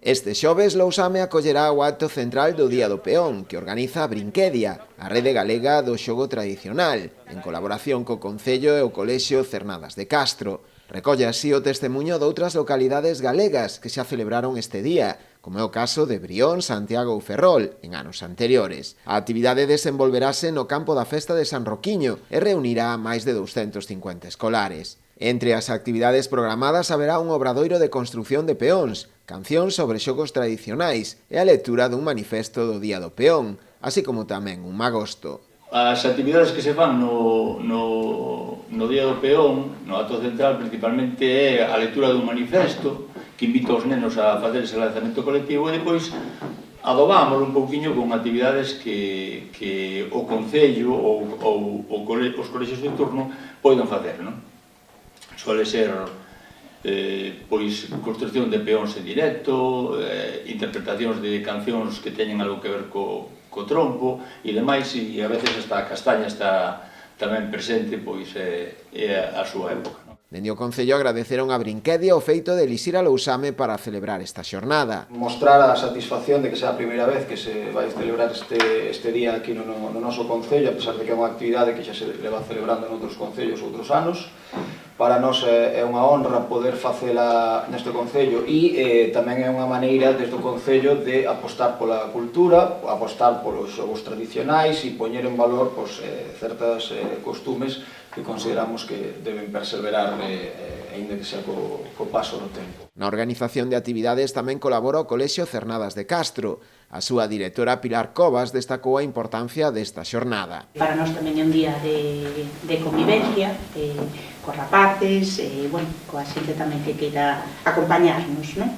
Este xoves Lousame acollerá o acto central do Día do Peón, que organiza a Brinquedia, a rede galega do xogo tradicional, en colaboración co Concello e o Colexio Cernadas de Castro. Recolle así o testemunho doutras localidades galegas que xa celebraron este día, como é o caso de Brión, Santiago ou Ferrol, en anos anteriores. A actividade desenvolverase no campo da festa de San Roquiño e reunirá a máis de 250 escolares. Entre as actividades programadas haberá un obradoiro de construción de peóns, cancións sobre xogos tradicionais e a lectura dun manifesto do Día do Peón, así como tamén un magosto. As actividades que se fan no Día do Peón, no acto central, principalmente é a lectura dun manifesto que invita os nenos a facer ese lanzamento colectivo e depois adobámoslo un pouquiño con actividades que o Concello ou os colexios de turno poden facer, non? Suele ser pois construcción de peóns en directo, interpretacións de cancións que teñen algo que ver co trompo e demais, e a veces hasta a castaña está tamén presente, pois é a súa época. Dende o Concello agradeceron a Brinquedia o feito de elixir a Lousame para celebrar esta xornada. Mostrar a satisfacción de que sea a primeira vez que se vai celebrar este día aquí no noso Concello, a pesar de que é unha actividade que xa se leva celebrando en outros concellos outros anos. Para nós é unha honra poder facela neste Concello e tamén é unha maneira desde o Concello de apostar pola cultura, apostar polos xogos tradicionais e poñer en valor certas costumes que consideramos que deben perseverar aínda que sea co paso do tempo. Na organización de actividades tamén colabora o Colexio Cernadas de Castro. A súa directora Pilar Covas destacou a importancia desta xornada. Para nós tamén é un día de convivencia cos rapaces, coa xente tamén que queira acompañarnos, non?